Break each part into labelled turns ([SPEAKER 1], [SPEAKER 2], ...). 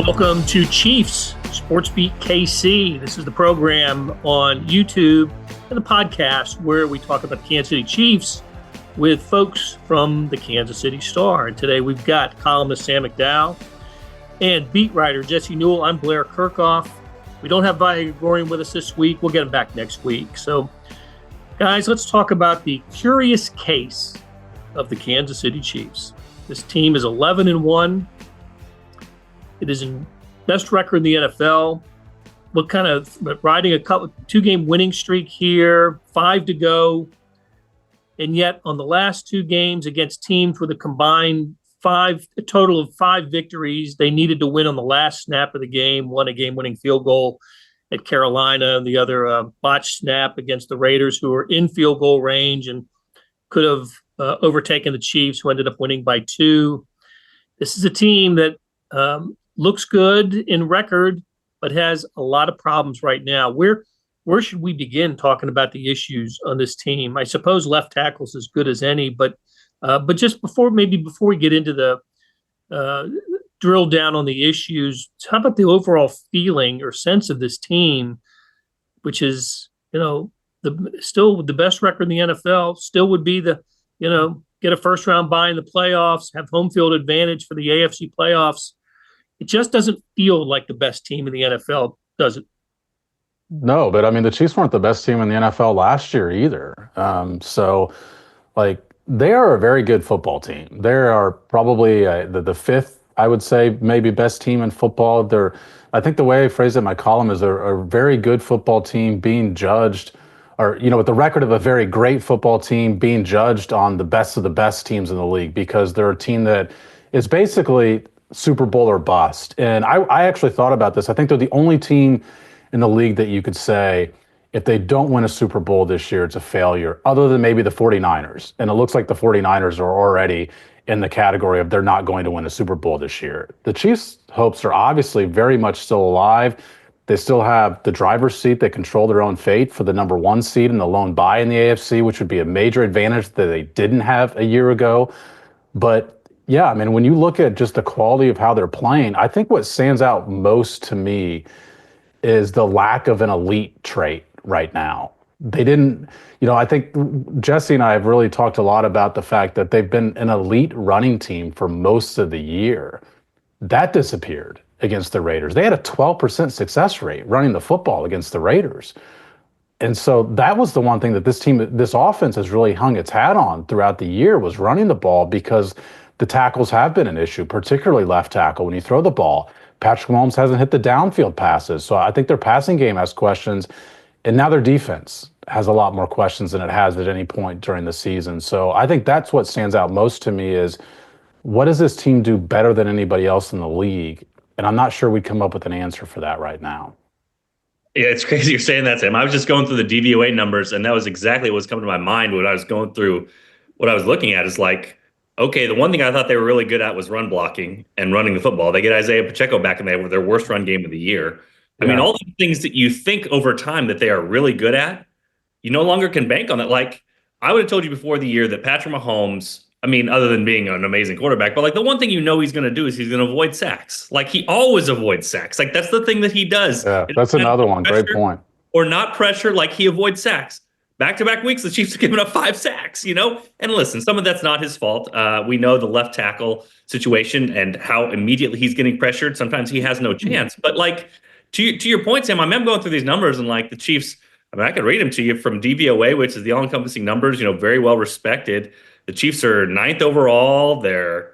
[SPEAKER 1] Welcome to Chiefs SportsBeat KC. This is the program on YouTube and the podcast where we talk about the Kansas City Chiefs with folks from the Kansas City Star. And today we've got columnist Sam McDowell and beat writer Jesse Newell. I'm Blair Kirchhoff. We don't have Vigorian with us this week. We'll get him back next week. So, guys, let's talk about the curious case of the Kansas City Chiefs. This team is 11-1. It is in best record in the NFL. What kind of riding a two-game winning streak here, 5 to go. And yet on the last two games against teams with a total of 5 victories, they needed to win on the last snap of the game, won a game-winning field goal at Carolina, and the other botched snap against the Raiders, who were in field goal range and could have overtaken the Chiefs, who ended up winning by 2. This is a team that looks good in record, but has a lot of problems right now. Where should we begin talking about the issues on this team? I suppose left tackle's as good as any, but just before we get into the drill down on the issues, how about the overall feeling or sense of this team, which is, still the best record in the NFL, still would be get a first round bye in the playoffs, have home field advantage for the AFC playoffs. It just doesn't feel like the best team in the NFL, does it?
[SPEAKER 2] No, but I mean, the Chiefs weren't the best team in the NFL last year either. They are a very good football team. They are probably the fifth, I would say, maybe best team in football. I think the way I phrased it in my column is a very good football team being judged, or, with the record of a very great football team being judged on the best of the best teams in the league, because they're a team that is basically Super Bowl or bust. And I actually thought about this. I think they're the only team in the league that you could say, if they don't win a Super Bowl this year, it's a failure, other than maybe the 49ers. And it looks like the 49ers are already in the category of they're not going to win a Super Bowl this year. The Chiefs' hopes are obviously very much still alive. They still have the driver's seat. They control their own fate for the number 1 seed and the lone bye in the AFC, which would be a major advantage that they didn't have a year ago. But yeah, I mean, when you look at just the quality of how they're playing, I think what stands out most to me is the lack of an elite trait right now. They didn't, I think Jesse and I have really talked a lot about the fact that they've been an elite running team for most of the year. That disappeared against the Raiders. They had a 12% success rate running the football against the Raiders. And so that was the one thing that this offense has really hung its hat on throughout the year, was running the ball, because the tackles have been an issue, particularly left tackle. When you throw the ball, Patrick Mahomes hasn't hit the downfield passes. So I think their passing game has questions. And now their defense has a lot more questions than it has at any point during the season. So I think that's what stands out most to me is, what does this team do better than anybody else in the league? And I'm not sure we'd come up with an answer for that right now.
[SPEAKER 3] Yeah, it's crazy you're saying that, Sam. I was just going through the DVOA numbers, and that was exactly what was coming to my mind when I was going through what I was looking at. Is like, okay, the one thing I thought they were really good at was run blocking and running the football. They get Isaiah Pacheco back, and they have their worst run game of the year. I mean, all the things that you think over time that they are really good at, you no longer can bank on that. Like, I would have told you before the year that Patrick Mahomes, I mean, other than being an amazing quarterback, but like the one thing he's going to do is he's going to avoid sacks. Like, he always avoids sacks. Like, that's the thing that he does.
[SPEAKER 2] Yeah, that's another one. Great point.
[SPEAKER 3] Or not pressure, like he avoids sacks. Back-to-back weeks, the Chiefs have given up 5 sacks, And listen, some of that's not his fault. We know the left tackle situation and how immediately he's getting pressured. Sometimes he has no chance. But like, to your point, Sam, I remember going through these numbers, and like the Chiefs, I mean, I could read them to you from DVOA, which is the all-encompassing numbers, very well respected. The Chiefs are 9th overall. They're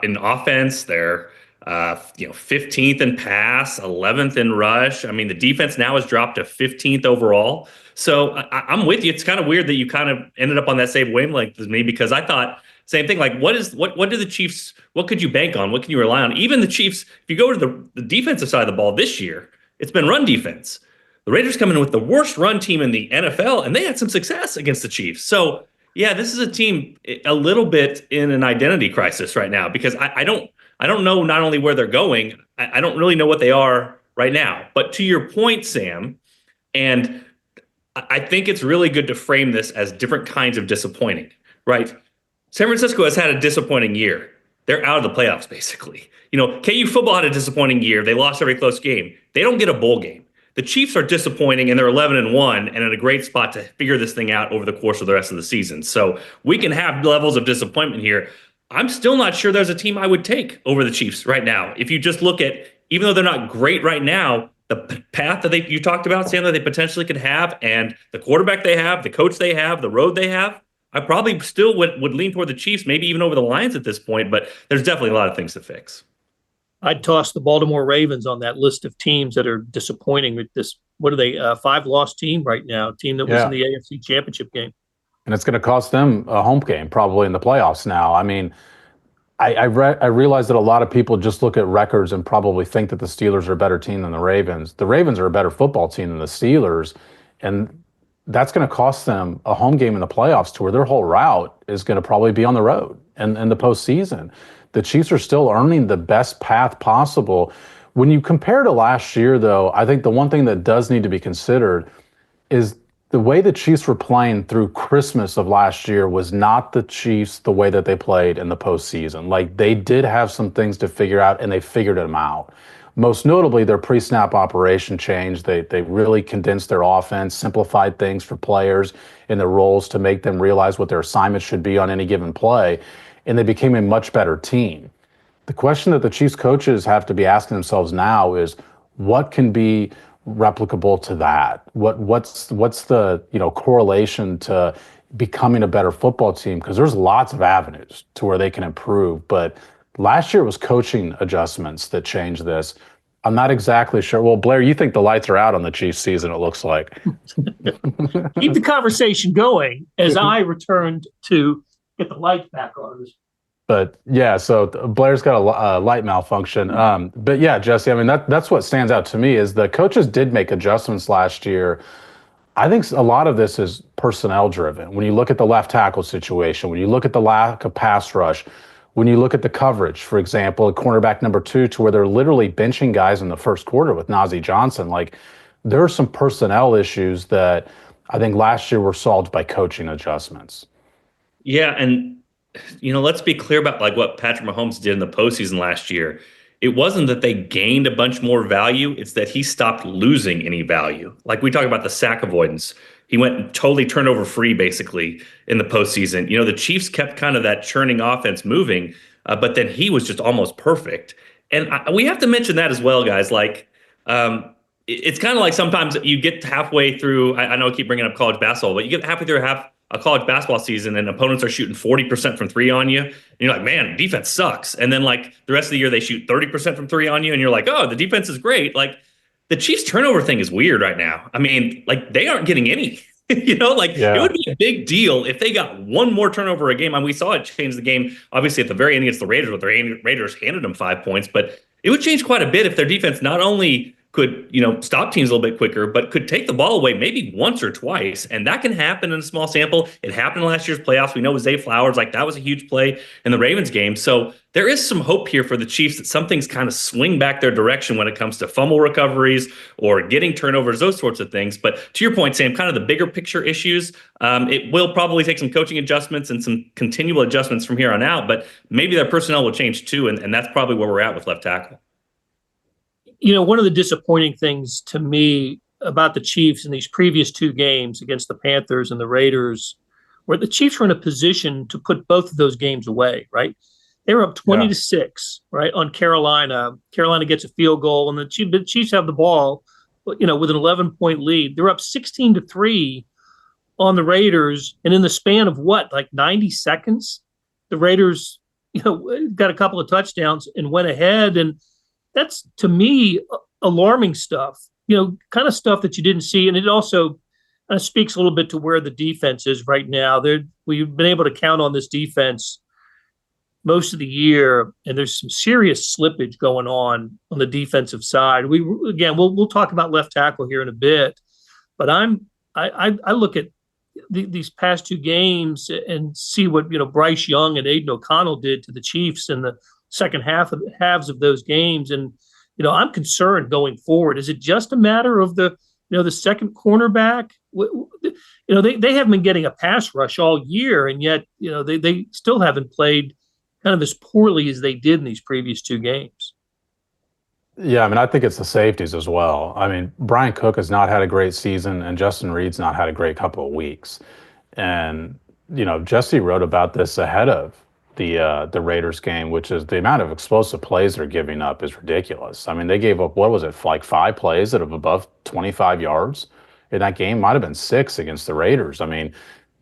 [SPEAKER 3] in offense. They're 15th in pass, 11th in rush. I mean, the defense now has dropped to 15th overall. So I'm with you. It's kind of weird that you kind of ended up on that same wavelength as me, because I thought same thing. Like, what do the Chiefs, what could you bank on? What can you rely on? Even the Chiefs, if you go to the defensive side of the ball this year, it's been run defense. The Raiders come in with the worst run team in the NFL, and they had some success against the Chiefs. So yeah, this is a team a little bit in an identity crisis right now, because I don't know not only where they're going, I don't really know what they are right now. But to your point, Sam, and I think it's really good to frame this as different kinds of disappointing, right? San Francisco has had a disappointing year. they're out of the playoffs, basically. KU football had a disappointing year. They lost every close game. They don't get a bowl game. The Chiefs are disappointing, and they're 11-1 and in a great spot to figure this thing out over the course of the rest of the season. So we can have levels of disappointment here. I'm still not sure there's a team I would take over the Chiefs right now. If you just look at, even though they're not great right now, the path that you talked about, Sam, that they potentially could have, and the quarterback they have, the coach they have, the road they have, I probably still would lean toward the Chiefs, maybe even over the Lions at this point, but there's definitely a lot of things to fix.
[SPEAKER 1] I'd toss the Baltimore Ravens on that list of teams that are disappointing with this. What are they? 5-loss team right now, team that was in the AFC Championship game.
[SPEAKER 2] And it's going to cost them a home game probably in the playoffs now. I mean, I realize that a lot of people just look at records and probably think that the Steelers are a better team than the Ravens. The Ravens are a better football team than the Steelers, and that's going to cost them a home game in the playoffs to where their whole route is going to probably be on the road and in the postseason. The Chiefs are still earning the best path possible. When you compare to last year, though, I think the one thing that does need to be considered is the way the Chiefs were playing through Christmas of last year was not the Chiefs the way that they played in the postseason. Like, they did have some things to figure out, and they figured them out. Most notably, their pre-snap operation changed. They really condensed their offense, simplified things for players in their roles to make them realize what their assignments should be on any given play, and they became a much better team. The question that the Chiefs coaches have to be asking themselves now is, what can be replicable to that? What's the correlation to becoming a better football team? Because there's lots of avenues to where they can improve, but last year it was coaching adjustments that changed this. I'm not exactly sure. Well, Blair, you think the lights are out on the Chiefs season, it looks like.
[SPEAKER 1] Keep the conversation going as I returned to get the lights back on.
[SPEAKER 2] But yeah, so Blair's got a light malfunction. But yeah, Jesse, I mean, that's what stands out to me is the coaches did make adjustments last year. I think a lot of this is personnel driven. When you look at the left tackle situation, when you look at the lack of pass rush, when you look at the coverage, for example, at cornerback number 2, to where they're literally benching guys in the first quarter with Najee Johnson, like there are some personnel issues that I think last year were solved by coaching adjustments.
[SPEAKER 3] Yeah, and let's be clear about like what Patrick Mahomes did in the postseason last year. It wasn't that they gained a bunch more value. It's that he stopped losing any value. Like we talk about the sack avoidance. He went totally turnover free basically in the postseason. The Chiefs kept kind of that churning offense moving, but then he was just almost perfect. And we have to mention that as well, guys. Like it's kind of like sometimes you get halfway through. I know I keep bringing up college basketball, but you get halfway through a college basketball season and opponents are shooting 40% from 3 on you. And you're like, man, defense sucks. And then like the rest of the year, they shoot 30% from 3 on you. And you're like, oh, the defense is great. Like the Chiefs turnover thing is weird right now. I mean, like they aren't getting any, It would be a big deal if they got one more turnover a game. I mean, we saw it change the game, obviously at the very end against the Raiders, but the Raiders handed them 5 points, but it would change quite a bit if their defense not only could, stop teams a little bit quicker, but could take the ball away maybe once or twice. And that can happen in a small sample. It happened in last year's playoffs. We know with Zay Flowers, like that was a huge play in the Ravens game. So there is some hope here for the Chiefs that some things kind of swing back their direction when it comes to fumble recoveries or getting turnovers, those sorts of things. But to your point, Sam, kind of the bigger picture issues, it will probably take some coaching adjustments and some continual adjustments from here on out, but maybe their personnel will change too. And that's probably where we're at with left tackle.
[SPEAKER 1] One of the disappointing things to me about the Chiefs in these previous 2 games against the Panthers and the Raiders, where the Chiefs were in a position to put both of those games away, right? They were up 20-6, right, on Carolina. Carolina gets a field goal, and the Chiefs have the ball, with an 11-point lead. They're up 16-3 on the Raiders, and in the span of 90 seconds, the Raiders, got a couple of touchdowns and went ahead. And that's, to me, alarming stuff, kind of stuff that you didn't see. And it also kind of speaks a little bit to where the defense is right now. We've been able to count on this defense most of the year, and there's some serious slippage going on the defensive side. We'll talk about left tackle here in a bit, but I look at these past 2 games and see what Bryce Young and Aiden O'Connell did to the Chiefs in the second halves of those games. And, I'm concerned going forward. Is it just a matter of the second cornerback? They haven't been getting a pass rush all year, and yet, they still haven't played kind of as poorly as they did in these previous two games.
[SPEAKER 2] Yeah, I mean, I think it's the safeties as well. I mean, Brian Cook has not had a great season, and Justin Reed's not had a great couple of weeks. And Jesse wrote about this ahead of the Raiders game, which is the amount of explosive plays they're giving up is ridiculous. I mean, they gave up, what was it, like 5 plays that have above 25 yards in that game? Might have been 6 against the Raiders. I mean,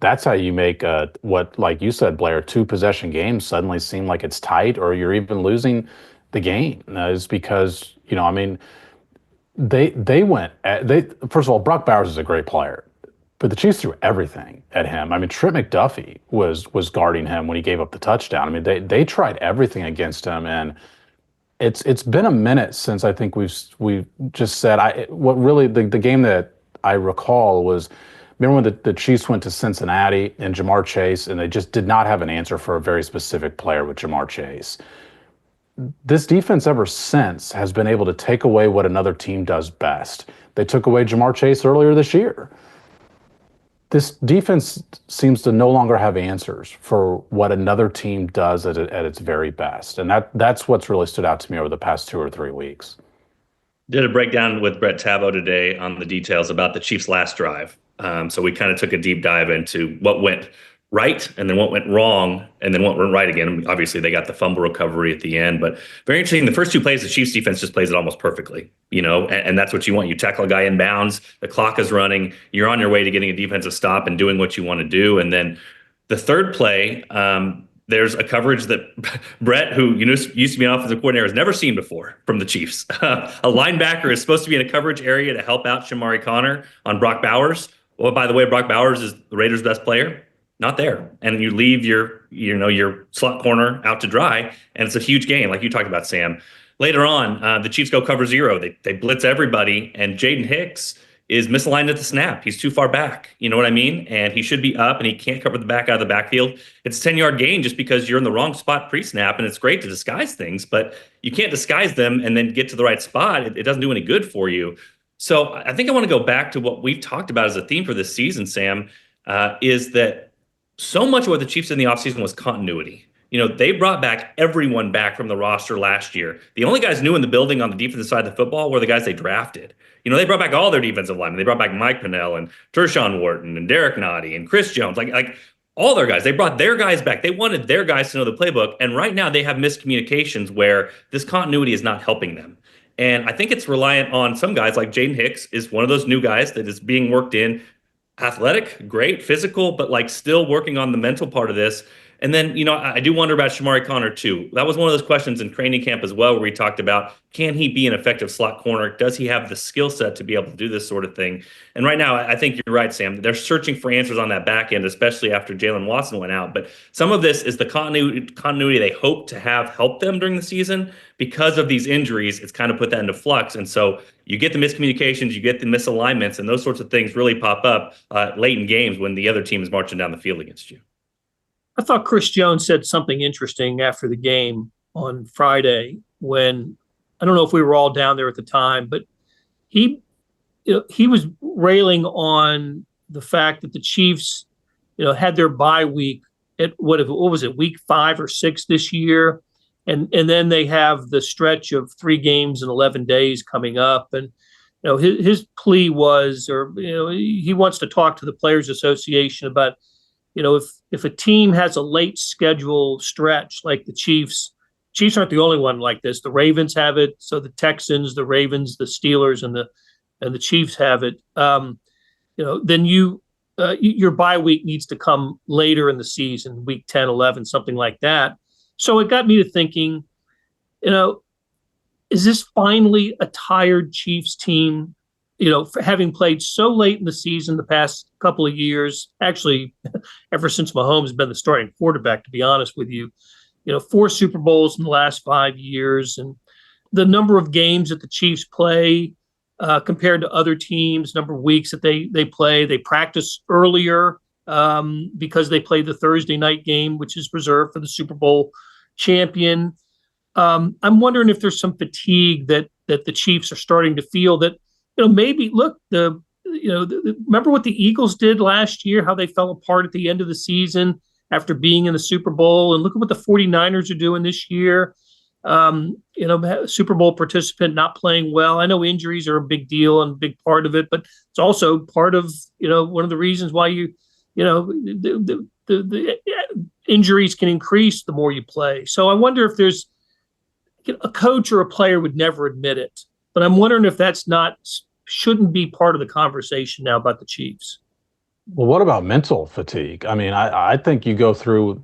[SPEAKER 2] that's how you make what, like you said, Blair, 2 possession games suddenly seem like it's tight, or you're even losing the game. Is because I mean, they went at, first of all, Brock Bowers is a great player, but the Chiefs threw everything at him. I mean, Trent McDuffie was guarding him when he gave up the touchdown. I mean, they tried everything against him, and it's been a minute since I think we've just said what really the game that I recall was, remember when the Chiefs went to Cincinnati and Jamar Chase, and they just did not have an answer for a very specific player with Jamar Chase. This defense ever since has been able to take away what another team does best. They took away Jamar Chase earlier this year. This defense seems to no longer have answers for what another team does at its very best. And that's what's really stood out to me over the past 2 or 3 weeks.
[SPEAKER 3] Did a breakdown with Brett Tabo today on the details about the Chiefs' last drive. So we kind of took a deep dive into what went right and then what went wrong and then what went right again. Obviously, they got the fumble recovery at the end, but very interesting. The first 2 plays, the Chiefs defense just plays it almost perfectly, and that's what you want. You tackle a guy in bounds, the clock is running, you're on your way to getting a defensive stop and doing what you want to do. And then the third play, there's a coverage that Brett, who used to be an offensive coordinator, has never seen before from the Chiefs. A linebacker is supposed to be in a coverage area to help out Shamari Connor on Brock Bowers. Well, by the way, Brock Bowers is the Raiders' best player. Not there. And you leave your slot corner out to dry, and it's a huge game, like you talked about, Sam. Later on, the Chiefs go cover 0. They blitz everybody, and Jaden Hicks is misaligned at the snap. He's too far back. You know what I mean? And he should be up, and he can't cover the back out of the backfield. It's a 10-yard gain just because you're in the wrong spot pre-snap, and it's great to disguise things, but you can't disguise them and then get to the right spot. It doesn't do any good for you. So I think I want to go back to what we've talked about as a theme for this season, Sam, is that so much of what the Chiefs did in the offseason was continuity. They brought everyone back from the roster last year. The only guys new in the building on the defensive side of the football were the guys they drafted. They brought back all their defensive linemen. They brought back Mike Pennell and Tershawn Wharton and Derek Nottie and Chris Jones, like all their guys. They brought their guys back. They wanted their guys to know the playbook. And right now they have miscommunications where this continuity is not helping them. And I think it's reliant on some guys like Jaden Hicks is one of those new guys that is being worked in. Athletic, great, physical, but still working on the mental part of this. And then, I do wonder about Shamari Connor too. That was one of those questions in training camp as well, where we talked about, can he be an effective slot corner? Does he have the skill set to be able to do this sort of thing? And right now, I think you're right, Sam. They're searching for answers on that back end, especially after Jalen Watson went out. But some of this is the continuity they hope to have help them during the season. Because of these injuries, it's kind of put that into flux. And so you get the miscommunications, you get the misalignments, and those sorts of things really pop up late in games when the other team is marching down the field against you.
[SPEAKER 1] I thought Chris Jones said something interesting after the game on Friday when, I don't know if we were all down there at the time, but he was railing on the fact that the Chiefs, had their bye week at what was it, week 5 or 6 this year. And then they have the stretch of 3 games in 11 days coming up. And, his plea was, he wants to talk to the Players Association about, if a team has a late schedule stretch like the Chiefs aren't the only one like this. The Ravens have it. So the Texans, the Ravens, the Steelers, and the Chiefs have it. Then your bye week needs to come later in the season, week 10, 11, something like that. So it got me to thinking, is this finally a tired Chiefs team? For having played so late in the season the past couple of years, actually, ever since Mahomes has been the starting quarterback, to be honest with you, 4 Super Bowls in the last 5 years, and the number of games that the Chiefs play compared to other teams, number of weeks that they play. They practice earlier because they play the Thursday night game, which is reserved for the Super Bowl champion. I'm wondering if there's some fatigue that the Chiefs are starting to feel that, maybe look, remember what the Eagles did last year, how they fell apart at the end of the season. after being in the Super Bowl. And look at what the 49ers are doing this year. Super Bowl participant not playing well. I know injuries are a big deal and a big part of it, but it's also part of, one of the reasons why the injuries can increase the more you play. So I wonder if there's a coach or a player would never admit it, but I'm wondering if shouldn't be part of the conversation now about the Chiefs.
[SPEAKER 2] Well, what about mental fatigue? I mean, I think you go through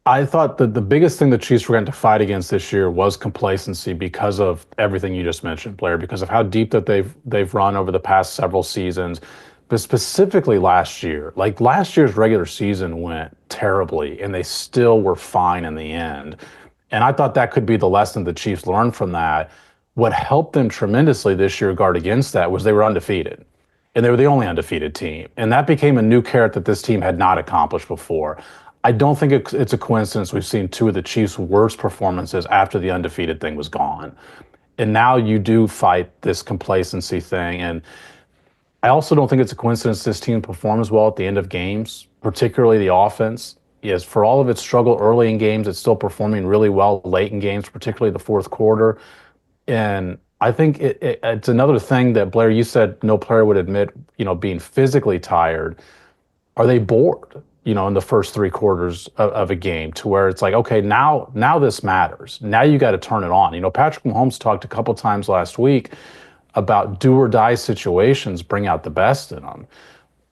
[SPEAKER 2] I thought that the biggest thing the Chiefs were going to fight against this year was complacency because of everything you just mentioned, Blair, because of how deep that they've run over the past several seasons, but specifically last year. Like last year's regular season went terribly, and they still were fine in the end. And I thought that could be the lesson the Chiefs learned from that. What helped them tremendously this year guard against that was they were undefeated. And they were the only undefeated team. And that became a new carrot that this team had not accomplished before. I don't think it's a coincidence we've seen two of the Chiefs' worst performances after the undefeated thing was gone. And now you do fight this complacency thing. And I also don't think it's a coincidence this team performs well at the end of games, particularly the offense. Yes, for all of its struggle early in games, it's still performing really well late in games, particularly the fourth quarter. And I think it's another thing that, Blair, you said no player would admit, being physically tired. Are they bored, in the first three quarters of a game to where it's like, okay, now this matters. Now you got to turn it on. Patrick Mahomes talked a couple times last week about do or die situations bring out the best in them.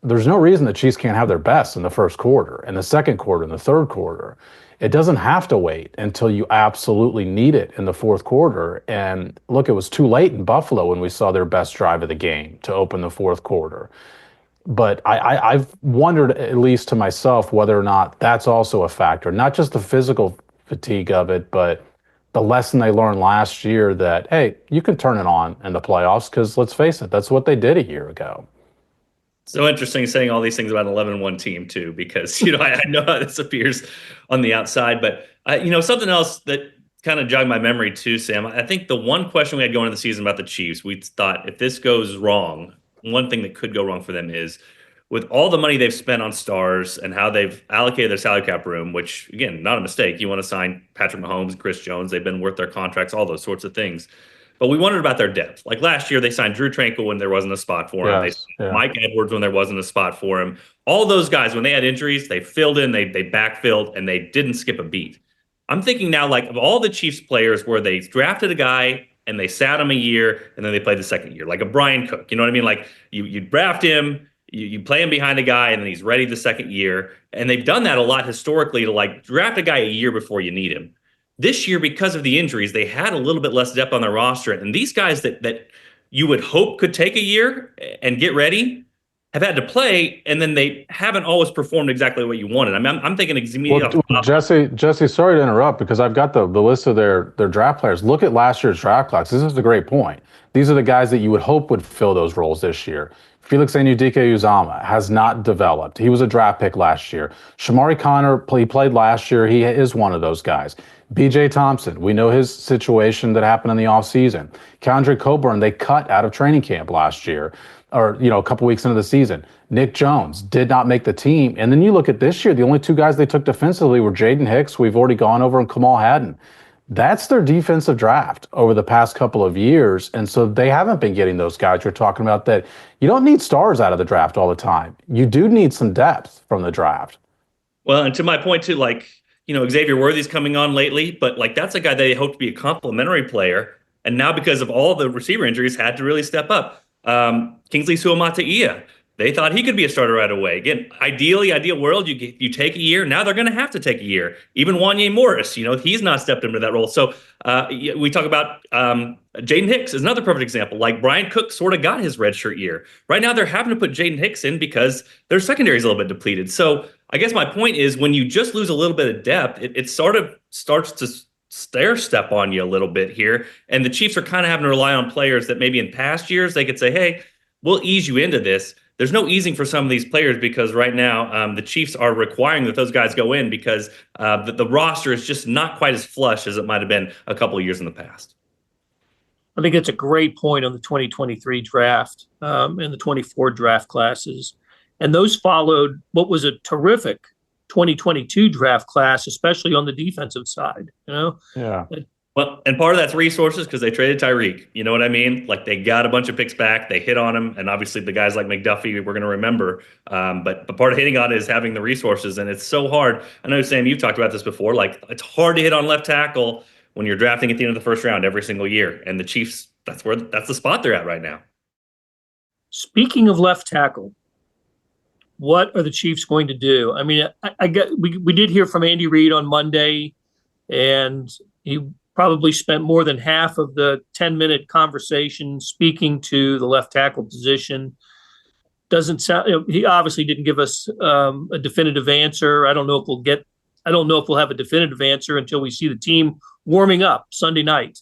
[SPEAKER 2] There's no reason the Chiefs can't have their best in the first quarter, in the second quarter, in the third quarter. It doesn't have to wait until you absolutely need it in the fourth quarter. And look, it was too late in Buffalo when we saw their best drive of the game to open the fourth quarter. But I've wondered, at least to myself, whether or not that's also a factor, not just the physical fatigue of it, but the lesson they learned last year that, hey, you can turn it on in the playoffs because let's face it, that's what they did a year ago.
[SPEAKER 3] So interesting saying all these things about an 11-1 team too, because, I know how this appears on the outside, but something else that kind of jogged my memory too, Sam. I think the one question we had going into the season about the Chiefs, we thought if this goes wrong, one thing that could go wrong for them is with all the money they've spent on stars and how they've allocated their salary cap room, which, again, not a mistake. You want to sign Patrick Mahomes and Chris Jones. They've been worth their contracts, all those sorts of things. But we wondered about their depth. Like last year, they signed Drew Tranquil when there wasn't a spot for him.
[SPEAKER 2] Yes,
[SPEAKER 3] They signed Mike Edwards when there wasn't a spot for him. All those guys, when they had injuries, they filled in, they backfilled, and they didn't skip a beat. I'm thinking now, like, of all the Chiefs players where they drafted a guy and they sat him a year and then they played the second year, like a Brian Cook. You know what I mean? Like, you draft him, you play him behind a guy, and then he's ready the second year. And they've done that a lot historically to, like, draft a guy a year before you need him. This year, because of the injuries, they had a little bit less depth on their roster. And these guys that you would hope could take a year and get ready have had to play, and then they haven't always performed exactly what you wanted. I mean, I'm thinking immediately.
[SPEAKER 2] Well, Jesse, sorry to interrupt because I've got the list of their draft players. Look at last year's draft class. This is a great point. These are the guys that you would hope would fill those roles this year. Felix Anudike-Uzomah has not developed. He was a draft pick last year. Shamari Connor, he played last year. He is one of those guys. B.J. Thompson, we know his situation that happened in the offseason. Keandre Coburn, they cut out of training camp last year, or, a couple weeks into the season. Nick Jones did not make the team. And then you look at this year, the only two guys they took defensively were Jaden Hicks, we've already gone over, and Kamal Hadden. That's their defensive draft over the past couple of years. And so they haven't been getting those guys you're talking about that you don't need stars out of the draft all the time. You do need some depth from the draft.
[SPEAKER 3] Well, and to my point too, like, Xavier Worthy's coming on lately, but like that's a guy they hope to be a complementary player. And now because of all the receiver injuries, had to really step up. Kingsley Suamataia, they thought he could be a starter right away. Again, ideal world, you take a year. Now they're going to have to take a year. Even Wanye Morris, he's not stepped into that role. So we talk about Jaden Hicks is another perfect example. Like Brian Cook sort of got his redshirt year. Right now they're having to put Jaden Hicks in because their secondary is a little bit depleted. So I guess my point is when you just lose a little bit of depth, it sort of starts to stair step on you a little bit here. And the Chiefs are kind of having to rely on players that maybe in past years they could say, hey, we'll ease you into this. There's no easing for some of these players because right now the Chiefs are requiring that those guys go in because the roster is just not quite as flush as it might have been a couple of years in the past.
[SPEAKER 1] I think it's a great point on the 2023 draft and the 24 draft classes. And those followed what was a terrific 2022 draft class, especially on the defensive side.
[SPEAKER 2] Yeah.
[SPEAKER 3] Well, and part of that's resources because they traded Tyreek. You know what I mean? Like they got a bunch of picks back, they hit on him, and obviously the guys like McDuffie we're going to remember. But part of hitting on it is having the resources, and it's so hard. I know, Sam, you've talked about this before. Like it's hard to hit on left tackle when you're drafting at the end of the first round every single year, and the Chiefs, that's the spot they're at right now.
[SPEAKER 1] Speaking of left tackle, what are the Chiefs going to do? I mean, we did hear from Andy Reid on Monday, and he probably spent more than half of the 10-minute conversation speaking to the left tackle position. Doesn't sound. He obviously didn't give us a definitive answer. I don't know if we'll have a definitive answer until we see the team warming up Sunday night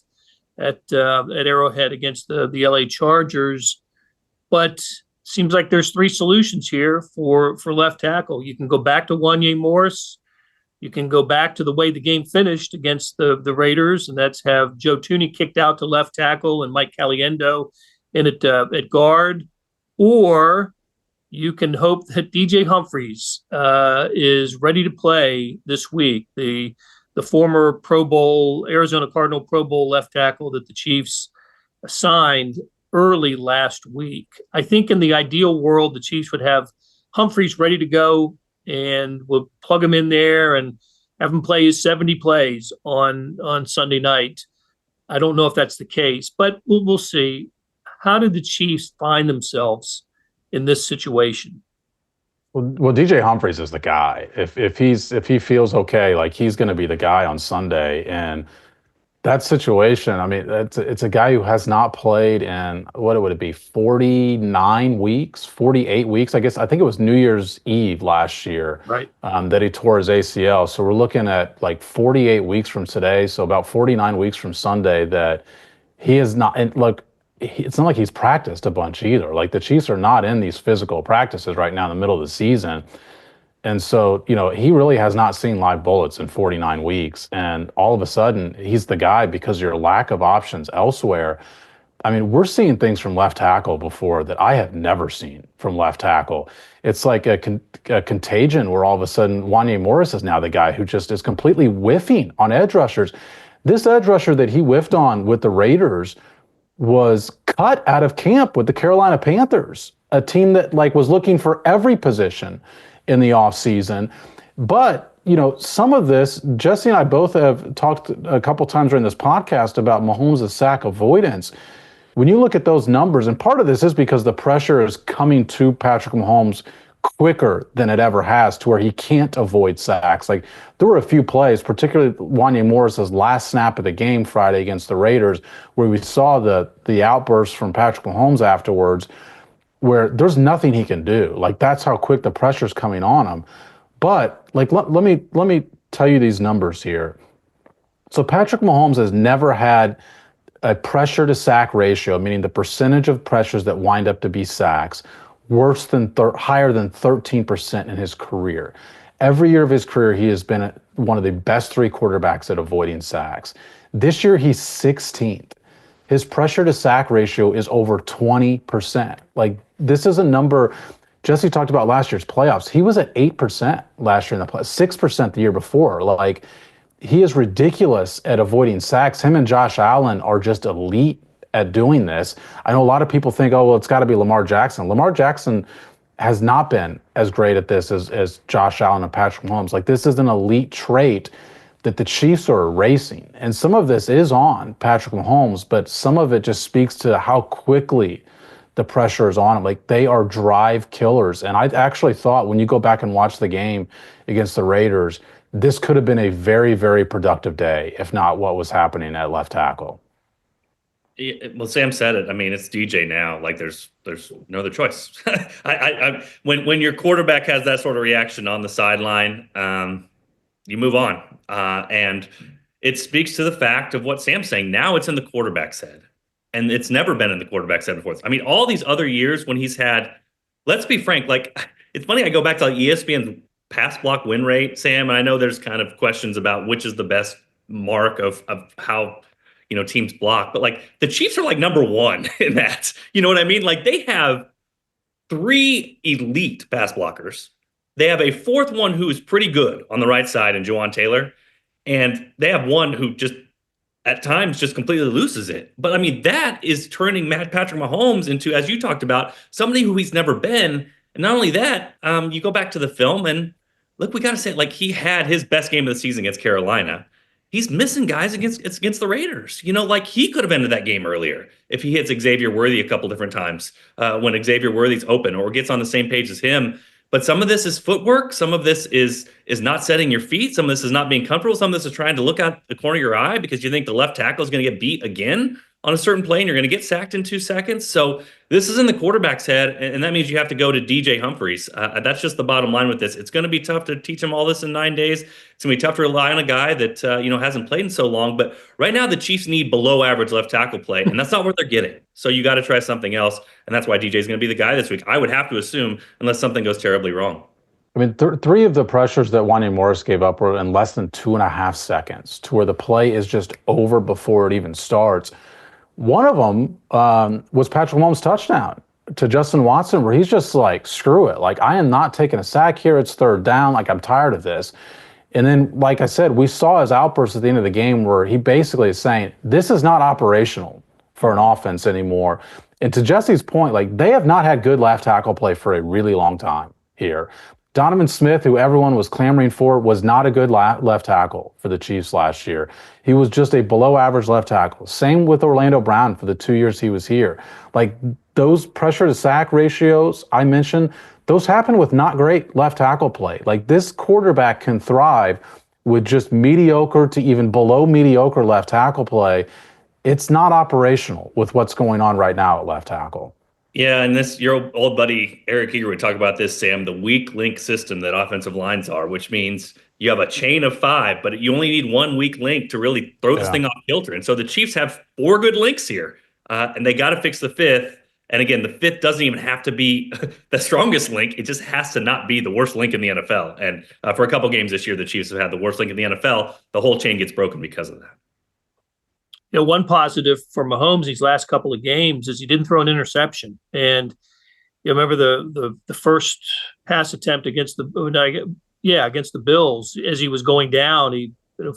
[SPEAKER 1] at Arrowhead against the LA Chargers. But seems like there's three solutions here for left tackle. You can go back to Wanya Morris. You can go back to the way the game finished against the Raiders, and that's have Joe Thuney kicked out to left tackle and Mike Caliendo in at guard. Or you can hope that DJ Humphries is ready to play this week. The former Pro Bowl, Arizona Cardinal Pro Bowl left tackle that the Chiefs signed early last week. I think in the ideal world, the Chiefs would have Humphries ready to go and we'll plug him in there and have him play his 70 plays on Sunday night. I don't know if that's the case, but we'll see. How did the Chiefs find themselves in this situation?
[SPEAKER 2] Well, DJ Humphries is the guy. If he feels okay, like he's going to be the guy on Sunday. And that situation, I mean, it's a guy who has not played in, what would it be, 49 weeks, 48 weeks, I guess. I think it was New Year's Eve last year,
[SPEAKER 1] right?
[SPEAKER 2] That he tore his ACL. So we're looking at like 48 weeks from today, so about 49 weeks from Sunday that he is not. And look, it's not like he's practiced a bunch either. Like the Chiefs are not in these physical practices right now in the middle of the season. And so, he really has not seen live bullets in 49 weeks. And all of a sudden, he's the guy because of your lack of options elsewhere. I mean, we're seeing things from left tackle before that I have never seen from left tackle. It's like a contagion where all of a sudden Wanya Morris is now the guy who just is completely whiffing on edge rushers. This edge rusher that he whiffed on with the Raiders was cut out of camp with the Carolina Panthers, a team that was looking for every position in the offseason. But, some of this, Jesse and I both have talked a couple times during this podcast about Mahomes' sack avoidance. When you look at those numbers, and part of this is because the pressure is coming to Patrick Mahomes quicker than it ever has to where he can't avoid sacks. Like there were a few plays, particularly Wanya Morris's last snap of the game Friday against the Raiders, where we saw the outbursts from Patrick Mahomes afterwards, where there's nothing he can do. Like that's how quick the pressure's coming on him. But let me tell you these numbers here. So Patrick Mahomes has never had a pressure to sack ratio, meaning the percentage of pressures that wind up to be sacks, higher than 13% in his career. Every year of his career, he has been one of the best three quarterbacks at avoiding sacks. This year, he's 16th. His pressure to sack ratio is over 20%. Like this is a number Jesse talked about last year's playoffs. He was at 8% last year in the playoffs, 6% the year before. Like he is ridiculous at avoiding sacks. Him and Josh Allen are just elite at doing this. I know a lot of people think, oh, well, it's got to be Lamar Jackson. Lamar Jackson has not been as great at this as Josh Allen and Patrick Mahomes. Like this is an elite trait that the Chiefs are erasing. And some of this is on Patrick Mahomes, but some of it just speaks to how quickly the pressure is on him. Like they are drive killers. And I actually thought when you go back and watch the game against the Raiders, this could have been a very, very productive day, if not what was happening at left tackle.
[SPEAKER 3] Well, Sam said it. I mean, it's DJ now. Like there's no other choice. When your quarterback has that sort of reaction on the sideline, you move on. And it speaks to the fact of what Sam's saying. Now it's in the quarterback's head. And it's never been in the quarterback's head before. I mean, all these other years when he's had, let's be frank, like it's funny, I go back to like ESPN's pass block win rate, Sam, and I know there's kind of questions about which is the best mark of how teams block, but like the Chiefs are like number one in that. You know what I mean? Like they have three elite pass blockers They have a fourth one who is pretty good on the right side in Jawan Taylor. And they have one who just at times just completely loses it. But I mean, that is turning Patrick Mahomes into, as you talked about, somebody who he's never been. And not only that, you go back to the film and look, we got to say, like, he had his best game of the season against Carolina. He's missing guys against the Raiders. Like he could have ended that game earlier if he hits Xavier Worthy a couple different times when Xavier Worthy's open or gets on the same page as him. But some of this is footwork. Some of this is not setting your feet. Some of this is not being comfortable. Some of this is trying to look out the corner of your eye because you think the left tackle is going to get beat again on a certain play and you're going to get sacked in 2 seconds. So this is in the quarterback's head, and that means you have to go to DJ Humphries. That's just the bottom line with this. It's going to be tough to teach him all this in 9 days. It's going to be tough to rely on a guy that hasn't played in so long. But right now, the Chiefs need below average left tackle play, and that's not what they're getting. So you got to try something else, and that's why DJ is going to be the guy this week. I would have to assume, unless something goes terribly wrong.
[SPEAKER 2] I mean, three of the pressures that Wanya Morris gave up were in less than 2.5 seconds, to where the play is just over before it even starts. One of them was Patrick Mahomes' touchdown to Justin Watson, where he's just like, screw it. Like, I am not taking a sack here. It's third down. Like, I'm tired of this. And then, like I said, we saw his outburst at the end of the game where he basically is saying, this is not operational for an offense anymore. And to Jesse's point, like, they have not had good left tackle play for a really long time here. Donovan Smith, who everyone was clamoring for, was not a good left tackle for the Chiefs last year. He was just a below average left tackle. Same with Orlando Brown for the 2 years he was here. Like, those pressure to sack ratios I mentioned, those happen with not great left tackle play. Like, this quarterback can thrive with just mediocre to even below mediocre left tackle play. It's not operational with what's going on right now at left tackle.
[SPEAKER 3] Yeah, and your old buddy Eric Eager would talk about this, Sam, the weak link system that offensive lines are, which means you have a chain of 5, but you only need one weak link to really throw this thing off kilter. And so the Chiefs have 4 good links here, and they got to fix the 5th. And again, the 5th doesn't even have to be the strongest link. It just has to not be the worst link in the NFL. And for a couple games this year, the Chiefs have had the worst link in the NFL. The whole chain gets broken because of that.
[SPEAKER 1] One positive for Mahomes these last couple of games is he didn't throw an interception. And you remember the first pass attempt against against the Bills, as he was going down, he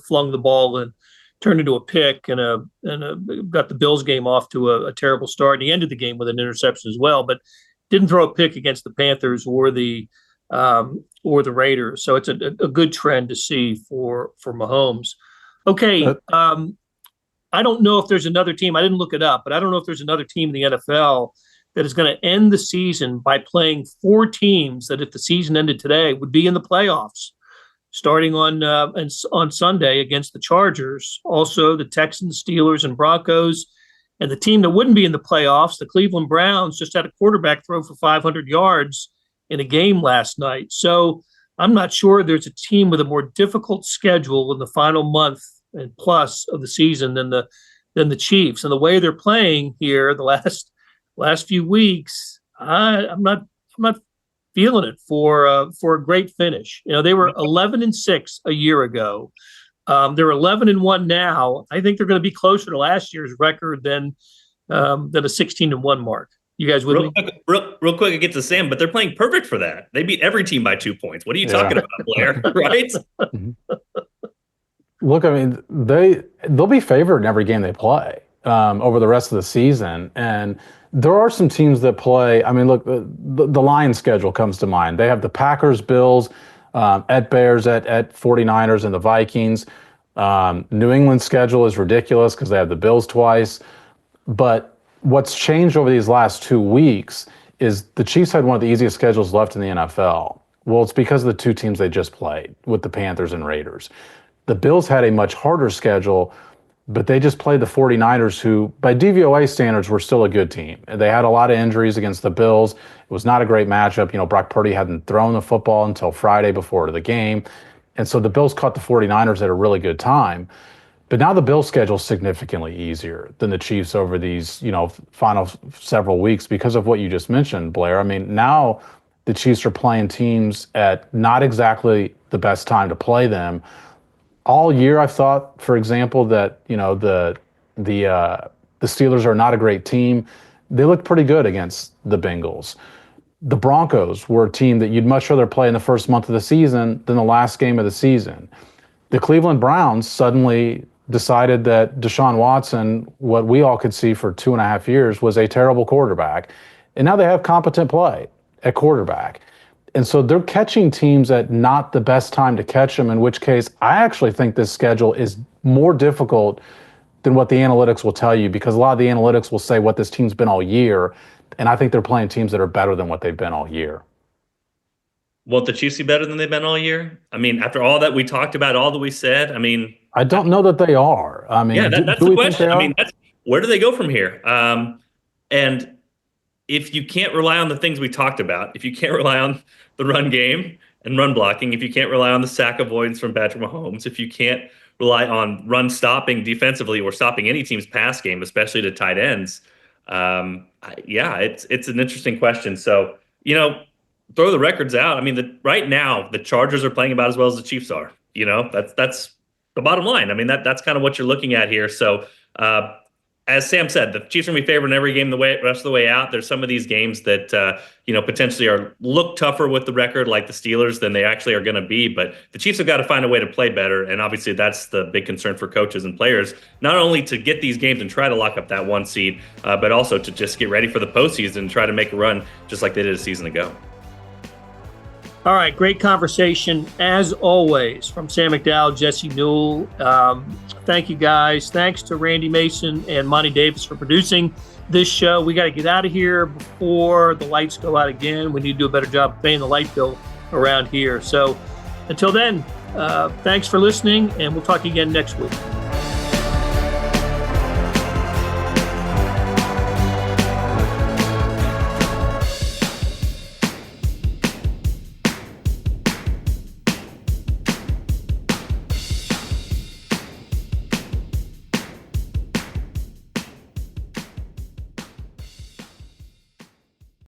[SPEAKER 1] flung the ball and turned into a pick and got the Bills game off to a terrible start. And he ended the game with an interception as well, but didn't throw a pick against the Panthers or the Raiders. So it's a good trend to see for Mahomes. Okay. I don't know if there's another team. I didn't look it up, but I don't know if there's another team in the NFL that is going to end the season by playing 4 teams that, if the season ended today, would be in the playoffs, starting on Sunday against the Chargers. Also, the Texans, Steelers, and Broncos. And the team that wouldn't be in the playoffs, the Cleveland Browns, just had a quarterback throw for 500 yards in a game last night. So I'm not sure there's a team with a more difficult schedule in the final month and plus of the season than the Chiefs. And the way they're playing here the last few weeks, I'm not feeling it for a great finish. They were 11-6 a year ago. They're 11-1 now. I think they're going to be closer to last year's record than a 16-1 mark. You guys with me?
[SPEAKER 3] Real quick, I get to Sam, but they're playing perfect for that. They beat every team by 2 points. What are you talking about, Blair? Right?
[SPEAKER 2] Look, I mean, they'll be favored in every game they play over the rest of the season. And there are some teams that play. I mean, look, the Lions schedule comes to mind. They have the Packers, Bills, at Bears, at 49ers, and the Vikings. New England's schedule is ridiculous because they have the Bills twice. But what's changed over these last 2 weeks is the Chiefs had one of the easiest schedules left in the NFL. Well, it's because of the 2 teams they just played with the Panthers and Raiders. The Bills had a much harder schedule, but they just played the 49ers, who, by DVOA standards, were still a good team. They had a lot of injuries against the Bills. It was not a great matchup. Brock Purdy hadn't thrown the football until Friday before the game. And so the Bills caught the 49ers at a really good time. But now the Bills' schedule is significantly easier than the Chiefs over these, final several weeks because of what you just mentioned, Blair. I mean, now the Chiefs are playing teams at not exactly the best time to play them. All year, I've thought, for example, that the Steelers are not a great team. They looked pretty good against the Bengals. The Broncos were a team that you'd much rather play in the first month of the season than the last game of the season. The Cleveland Browns suddenly decided that Deshaun Watson, what we all could see for 2.5 years, was a terrible quarterback. And now they have competent play at quarterback. And so they're catching teams at not the best time to catch them, in which case I actually think this schedule is more difficult than what the analytics will tell you, because a lot of the analytics will say what this team's been all year. And I think they're playing teams that are better than what they've been all year.
[SPEAKER 3] Won't the Chiefs be better than they've been all year? I mean, after all that we talked about, all that we said, I mean,
[SPEAKER 2] I don't know that they are. I mean,
[SPEAKER 3] yeah, that's the question. I mean, where do they go from here? And if you can't rely on the things we talked about, if you can't rely on the run game and run blocking, if you can't rely on the sack avoidance from Patrick Mahomes, if you can't rely on run stopping defensively or stopping any team's pass game, especially to tight ends, yeah, it's an interesting question. So, throw the records out. I mean, right now the Chargers are playing about as well as the Chiefs are. That's the bottom line. I mean, that's kind of what you're looking at here. So, as Sam said, the Chiefs are going to be favored in every game the rest of the way out. There's some of these games that potentially look tougher with the record, like the Steelers, than they actually are going to be. But the Chiefs have got to find a way to play better, and obviously that's the big concern for coaches and players, not only to get these games and try to lock up that 1 seed, but also to just get ready for the postseason and try to make a run just like they did a season ago.
[SPEAKER 1] All right, great conversation as always from Sam McDowell, Jesse Newell. Thank you guys. Thanks to Randy Mason and Monty Davis for producing this show. We got to get out of here before the lights go out again. We need to do a better job of paying the light bill around here. So until then, thanks for listening, and we'll talk again next week.